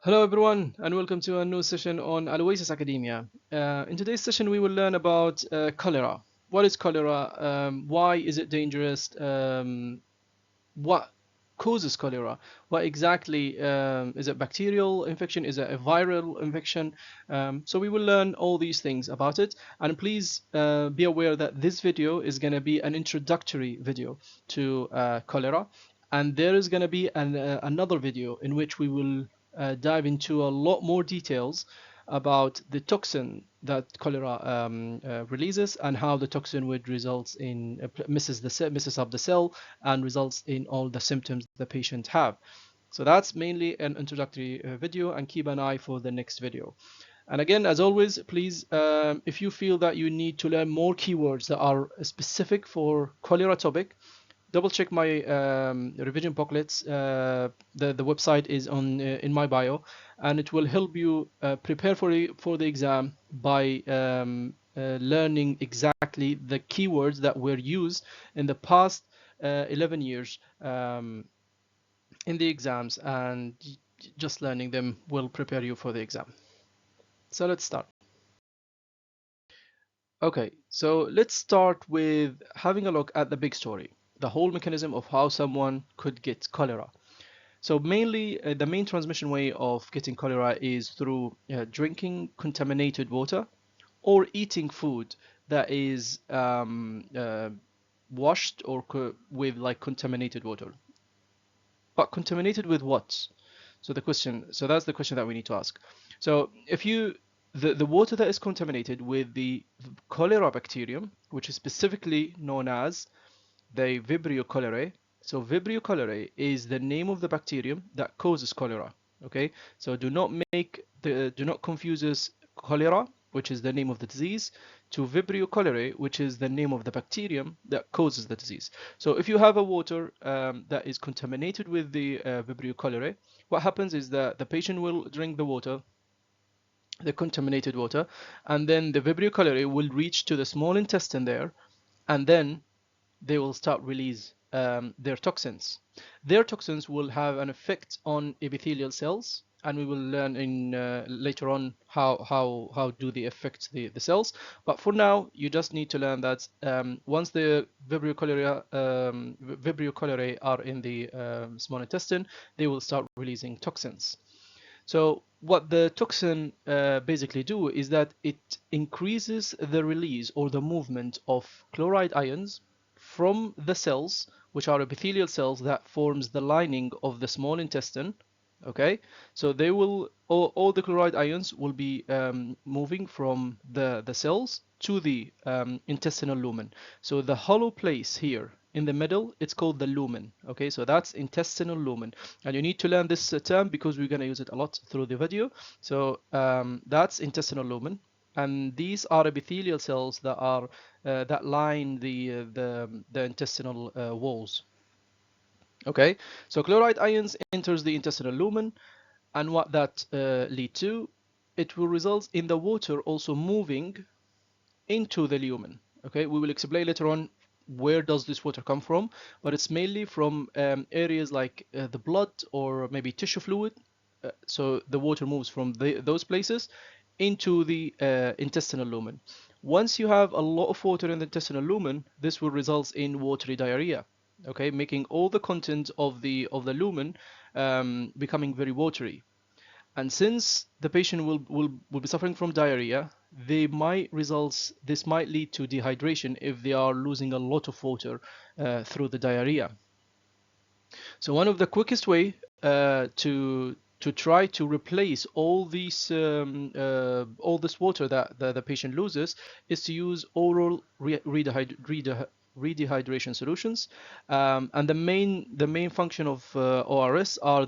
Hello everyone and welcome to a new session on Aloysius Academia. In today's session we will learn about cholera. What is cholera? Why is it dangerous? What causes cholera? What exactly is it bacterial infection? Is it a viral infection? So we will learn all these things about it. And please be aware that this video is going to be an introductory video to cholera. And there is going to be another video in which we will dive into a lot more details about the toxin that cholera releases and how the toxin would result in misses up the cell and results in all the symptoms the patient have. So that's mainly an introductory video, and keep an eye for the next video. And again, as always, please, if you feel that you need to learn more keywords that are specific for cholera topic, double check my revision booklets. The website is on in my bio, and it will help you prepare for the exam by learning exactly the keywords that were used in the past 11 years in the exams, and just learning them will prepare you for the exam. So let's start. Okay, so let's start with having a look at the big story, the whole mechanism of how someone could get cholera. So mainly, the main transmission way of getting cholera is through drinking contaminated water or eating food that is washed or with like contaminated water. But contaminated with what? So that's the question that we need to ask. So if you the water that is contaminated with the cholera bacterium, which is specifically known as the Vibrio cholerae. So Vibrio cholerae is the name of the bacterium that causes cholera. Okay, so do not confuse this cholera, which is the name of the disease, to Vibrio cholerae, which is the name of the bacterium that causes the disease. So if you have a water that is contaminated with the Vibrio cholerae, what happens is that the patient will drink the water, the contaminated water, and then the Vibrio cholerae will reach to the small intestine there, and then they will start release their toxins. Their toxins will have an effect on epithelial cells, and we will learn in later on how do they affect the cells. But for now, you just need to learn that once the Vibrio cholerae are in the small intestine, they will start releasing toxins. So what the toxin basically do is that it increases the release or the movement of chloride ions from the cells, which are epithelial cells that forms the lining of the small intestine. Okay, so they will all the chloride ions will be moving from the cells to the intestinal lumen. So the hollow place here in the middle, it's called the lumen. Okay, so that's intestinal lumen, and you need to learn this term because we're going to use it a lot through the video. So that's intestinal lumen, and these are epithelial cells that are that line the intestinal walls. Okay, so chloride ions enters the intestinal lumen, and what that lead to, it will result in the water also moving into the lumen. Okay, we will explain later on where does this water come from, but it's mainly from areas like the blood or maybe tissue fluid. So the water moves from those places into the intestinal lumen. Once you have a lot of water in the intestinal lumen, this will result in watery diarrhea. Okay, making all the content of the lumen becoming very watery. And since the patient will be suffering from diarrhea, this might lead to dehydration if they are losing a lot of water through the diarrhea. So one of the quickest way to try to replace all this water that the patient loses is to use oral redehydration solutions. And the main function of ORS are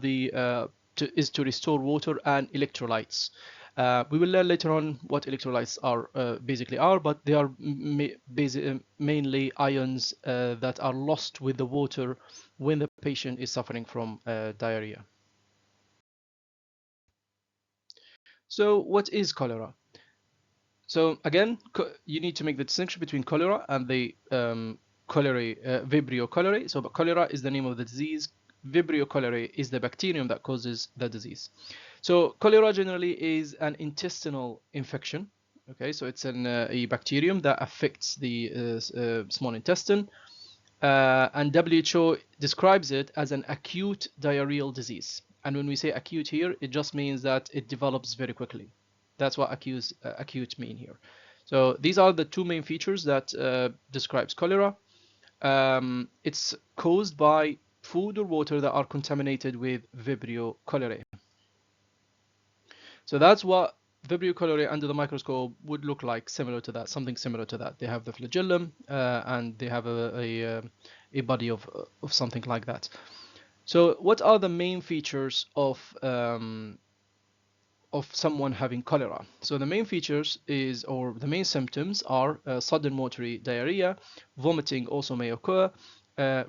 is to restore water and electrolytes. We will learn later on what electrolytes are basically are, but they are mainly ions that are lost with the water when the patient is suffering from diarrhea. So what is cholera? So again, you need to make the distinction between cholera and the cholerae, Vibrio cholerae. So but cholera is the name of the disease. Vibrio cholerae is the bacterium that causes the disease. So cholera generally is an intestinal infection. Okay, so it's a bacterium that affects the small intestine, and WHO describes it as an acute diarrheal disease. And when we say acute here, it just means that it develops very quickly. That's what acute mean here. So these are the two main features that describes cholera. It's caused by food or water that are contaminated with Vibrio cholerae. So that's what Vibrio cholerae under the microscope would look like, similar to that, something similar to that. They have the flagellum and they have a body of something like that. So what are the main features of someone having cholera? So the main features is, or the main symptoms are sudden watery diarrhea, vomiting also may occur,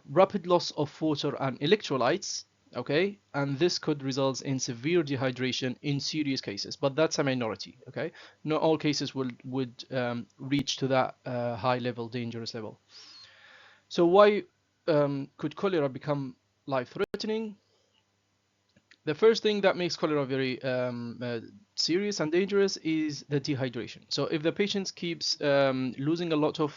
rapid loss of water and electrolytes, okay, and this could result in severe dehydration in serious cases, but that's a minority, okay. Not all cases would reach to that high level, dangerous level. So why could cholera become life-threatening? The first thing that makes cholera very serious and dangerous is the dehydration. So if the patient keeps losing a lot of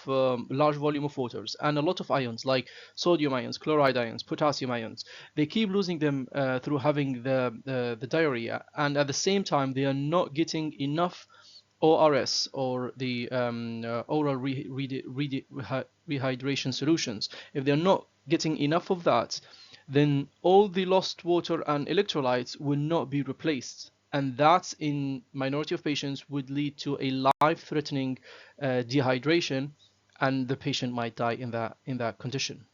large volume of waters and a lot of ions like sodium ions, chloride ions, potassium ions, they keep losing them through having the diarrhea, and at the same time they are not getting enough ORS, or the oral rehydration solutions. If they're not getting enough of that, then all the lost water and electrolytes will not be replaced. And that, in minority of patients, would lead to a life-threatening dehydration, and the patient might die in that condition.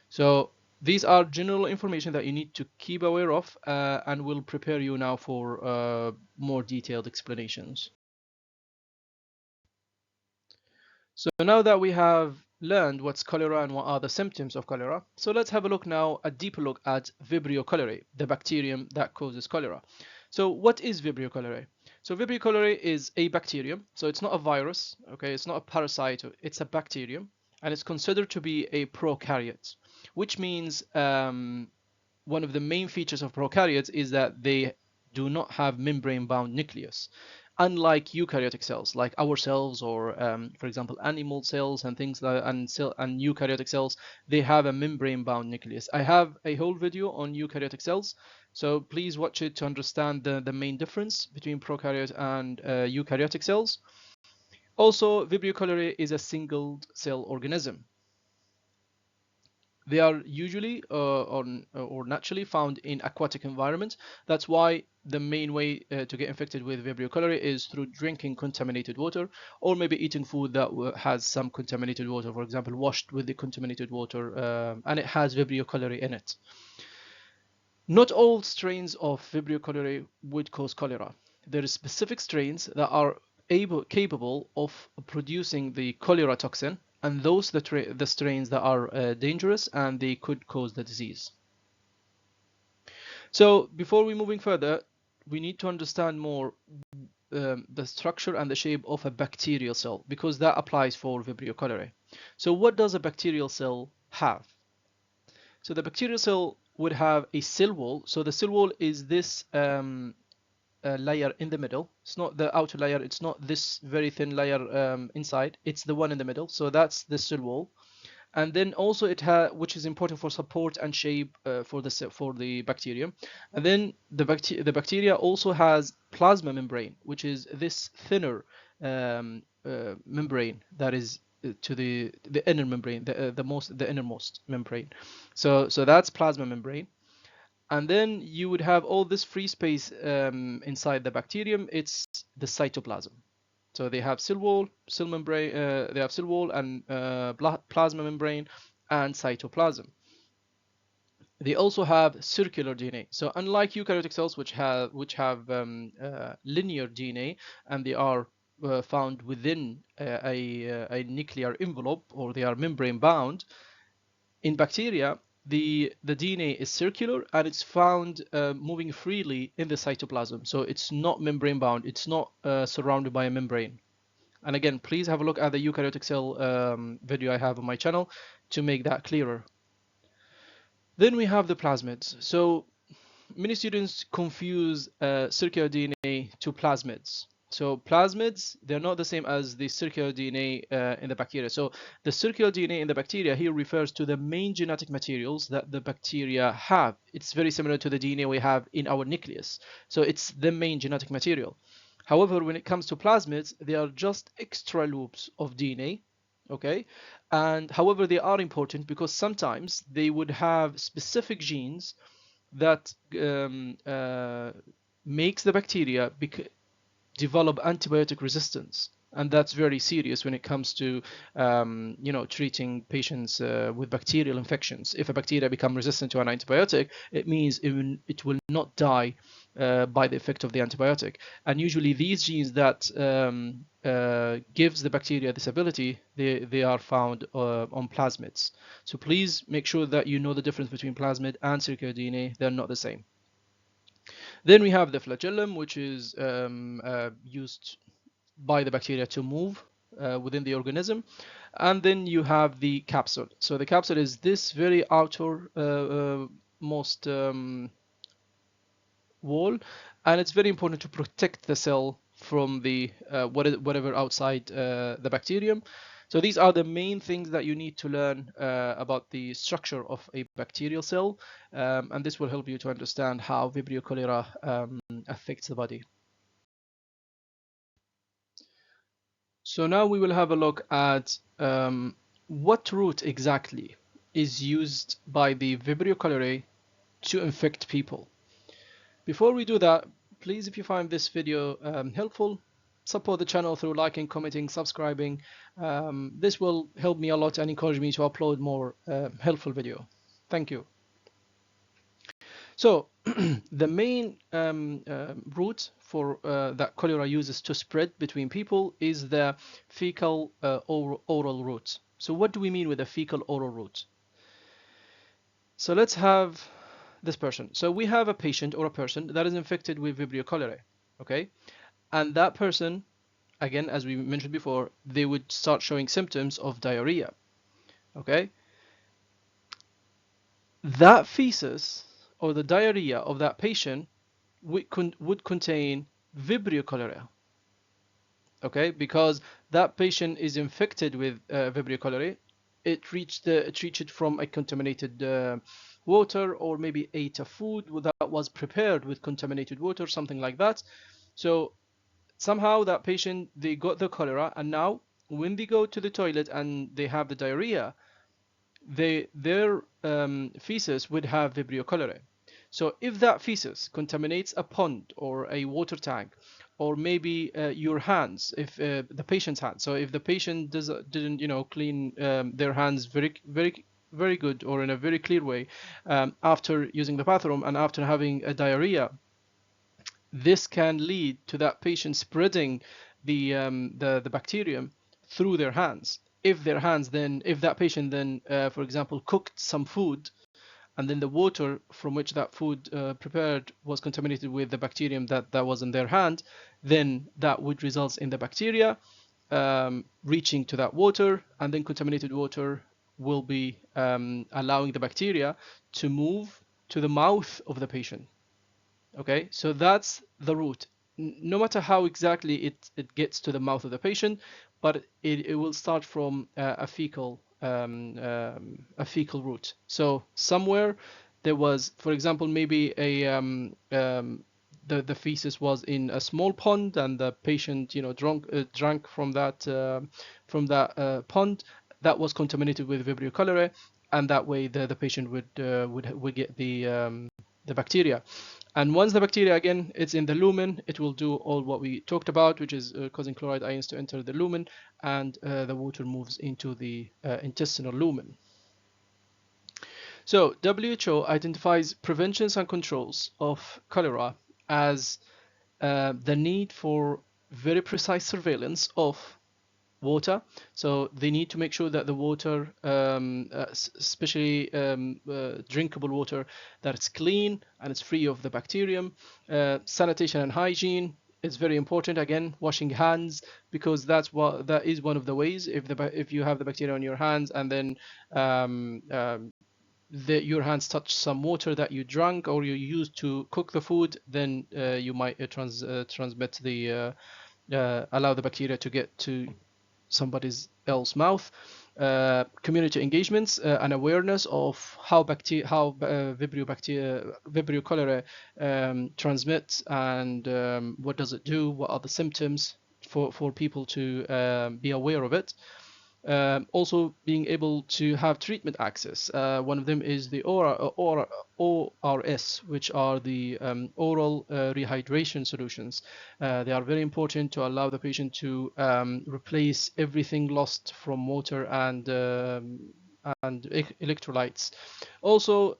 So these are general information that you need to keep aware of, and will prepare you now for more detailed explanations. So now that we have learned what's cholera and what are the symptoms of cholera, so let's have a look now, a deeper look at Vibrio cholerae, the bacterium that causes cholera. So what is Vibrio cholerae? So Vibrio cholerae is a bacterium, so it's not a virus, okay, it's not a parasite, it's a bacterium, and it's considered to be a prokaryote, which means one of the main features of prokaryotes is that they do not have membrane-bound nucleus, unlike eukaryotic cells, like our cells, or for example, animal cells and things like, and eukaryotic cells. They have a membrane-bound nucleus. I have a whole video on eukaryotic cells, so please watch it to understand the main difference between prokaryote and eukaryotic cells. Also, Vibrio cholerae is a single-cell organism. They are usually or naturally found in aquatic environments. That's why the main way to get infected with Vibrio cholerae is through drinking contaminated water, or maybe eating food that has some contaminated water, for example, washed with the contaminated water, and it has Vibrio cholerae in it. Not all strains of Vibrio cholerae would cause cholera. There are specific strains that are capable of producing the cholera toxin, and those the strains that are dangerous and they could cause the disease. So before we moving further, we need to understand more the structure and the shape of a bacterial cell, because that applies for Vibrio cholerae. So what does a bacterial cell have? So the bacterial cell would have a cell wall. So the cell wall is this layer in the middle. It's not the outer layer, it's not this very thin layer inside, it's the one in the middle. So that's the cell wall. And then also it has, which is important for support and shape for the bacterium. And then the bacteria also has plasma membrane, which is this thinner membrane that is to the inner membrane, the innermost membrane. So that's plasma membrane. And then you would have all this free space inside the bacterium. It's the cytoplasm. So they have cell wall, cell membrane. They have cell wall and plasma membrane and cytoplasm. They also have circular DNA. So unlike eukaryotic cells, which have linear DNA, and they are found within a nuclear envelope, or they are membrane bound, in bacteria the DNA is circular and it's found moving freely in the cytoplasm. So it's not membrane bound, it's not surrounded by a membrane. And again, please have a look at the eukaryotic cell video I have on my channel to make that clearer. Then we have the plasmids. So many students confuse circular DNA to plasmids. So plasmids, they're not the same as the circular DNA in the bacteria. So the circular DNA in the bacteria here refers to the main genetic materials that the bacteria have. It's very similar to the DNA we have in our nucleus. So it's the main genetic material. However, when it comes to plasmids, they are just extra loops of DNA. Okay, and however, they are important because sometimes they would have specific genes that makes the bacteria develop antibiotic resistance, and that's very serious when it comes to treating patients with bacterial infections. If a bacteria become resistant to an antibiotic, it means it will not die by the effect of the antibiotic. And usually these genes that gives the bacteria this ability, they are found on plasmids. So please make sure that you know the difference between plasmid and circular DNA. They're not the same. Then we have the flagellum, which is used by the bacteria to move within the organism. And then you have the capsule. So the capsule is this very outer most wall, and it's very important to protect the cell from the whatever outside the bacterium. So these are the main things that you need to learn about the structure of a bacterial cell, and this will help you to understand how Vibrio cholera affects the body. So now we will have a look at what route exactly is used by the Vibrio cholerae to infect people. Before we do that, please, if you find this video helpful, support the channel through liking, commenting, subscribing. This will help me a lot and encourage me to upload more helpful video. Thank you. So the main route for that cholera uses to spread between people is the fecal oral route. So what do we mean with the fecal oral route? So let's have this person. So we have a patient or a person that is infected with Vibrio cholerae, okay? And that person, again, as we mentioned before, they would start showing symptoms of diarrhea, okay? That feces or the diarrhea of that patient would contain Vibrio cholerae, okay? Because that patient is infected with Vibrio cholerae. It reached it from a contaminated water, or maybe ate a food that was prepared with contaminated water, something like that. So somehow that patient, they got the cholera, and now when they go to the toilet and they have the diarrhea, their feces would have Vibrio cholerae. So if that feces contaminates a pond or a water tank, or maybe your hands, if the patient's hands, so if the patient didn't clean their hands very good or in a very clear way after using the bathroom and after having a diarrhea, this can lead to that patient spreading the bacterium through their hands. If that patient then, for example, cooked some food, and then the water from which that food prepared was contaminated with the bacterium that was in their hand, then that would result in the bacteria reaching to that water, and then contaminated water will be allowing the bacteria to move to the mouth of the patient. Okay, so that's the route. No matter how exactly it gets to the mouth of the patient, but it will start from a fecal route. So somewhere there was, for example, maybe the feces was in a small pond, and the patient drank from that pond that was contaminated with Vibrio cholerae, and that way the patient would get the bacteria. And once the bacteria, again, it's in the lumen, it will do all what we talked about, which is causing chloride ions to enter the lumen, and the water moves into the intestinal lumen. So WHO identifies preventions and controls of cholera as the need for very precise surveillance of water. So they need to make sure that the water, especially drinkable water, that it's clean and it's free of the bacterium. Sanitation and hygiene is very important. Again, washing hands, because that is one of the ways. If you have the bacteria on your hands, and then your hands touch some water that you drank or you used to cook the food, then you might transmit allow the bacteria to get to somebody's else mouth. Community engagements and awareness of how Vibrio cholerae transmits, and what does it do, what are the symptoms, for people to be aware of it. Also being able to have treatment access. One of them is the ORS, which are the oral rehydration solutions. They are very important to allow the patient to replace everything lost from water and electrolytes. Also,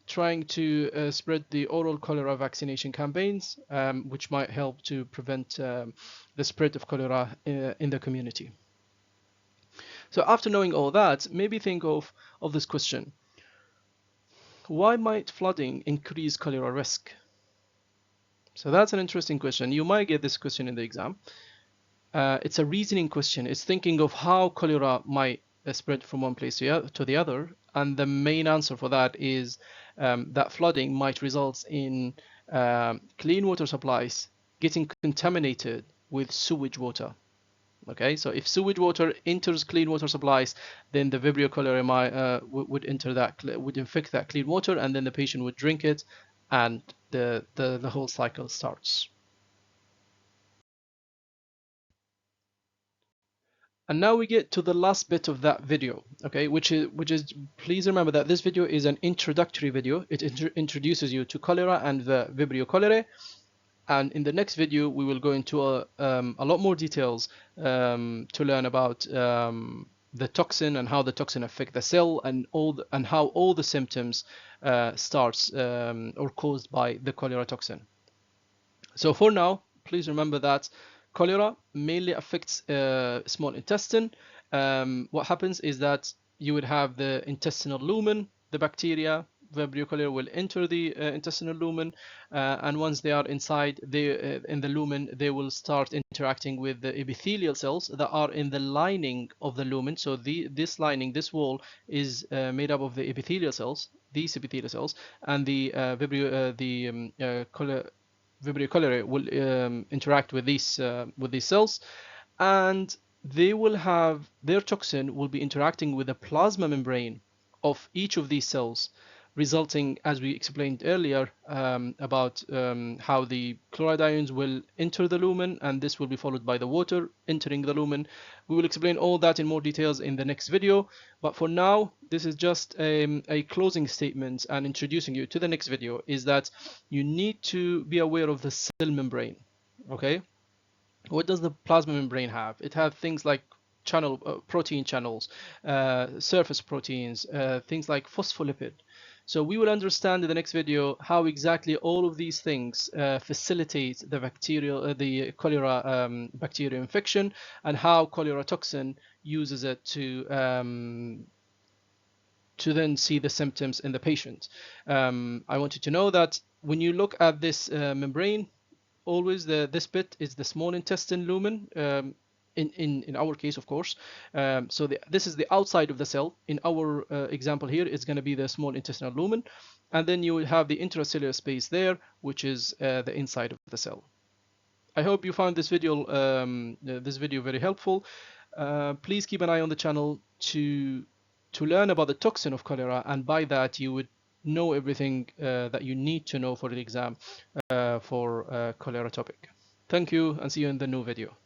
trying to spread the oral cholera vaccination campaigns, which might help to prevent the spread of cholera in the community. So after knowing all that, maybe think of this question. Why might flooding increase cholera risk? So that's an interesting question. You might get this question in the exam. It's a reasoning question. It's thinking of how cholera might spread from one place to the other. And the main answer for that is that flooding might result in clean water supplies getting contaminated with sewage water. Okay, so if sewage water enters clean water supplies, then the Vibrio cholerae would enter would infect that clean water, and then the patient would drink it, and the whole cycle starts. And now we get to the last bit of that video, okay, which is please remember that this video is an introductory video. It introduces you to cholera and the Vibrio cholerae. And in the next video, we will go into a lot more details to learn about the toxin and how the toxin affect the cell, and how all the symptoms starts or caused by the cholera toxin. So for now, please remember that cholera mainly affects small intestine. What happens is that you would have the intestinal lumen, the bacteria, Vibrio cholerae will enter the intestinal lumen, and once they are inside in the lumen, they will start interacting with the epithelial cells that are in the lining of the lumen. So this lining, this wall, is made up of the epithelial cells, these epithelial cells, and the Vibrio cholerae will interact with these cells, and they will have their toxin will be interacting with the plasma membrane of each of these cells, resulting, as we explained earlier, about how the chloride ions will enter the lumen, and this will be followed by the water entering the lumen. We will explain all that in more details in the next video, but for now, this is just a closing statement and introducing you to the next video, is that you need to be aware of the cell membrane. Okay, what does the plasma membrane have? It has things like protein channels, surface proteins, things like phospholipid. So we will understand in the next video how exactly all of these things facilitate the cholera bacterial infection, and how cholera toxin uses it to then see the symptoms in the patient. I want you to know that when you look at this membrane, always this bit is the small intestine lumen. In our case, of course, so this is the outside of the cell. In our example here, it's going to be the small intestinal lumen, and then you will have the intracellular space there, which is the inside of the cell. I hope you found this video very helpful. Please keep an eye on the channel to learn about the toxin of cholera, and by that you would know everything that you need to know for the exam for cholera topic. Thank you, and see you in the new video.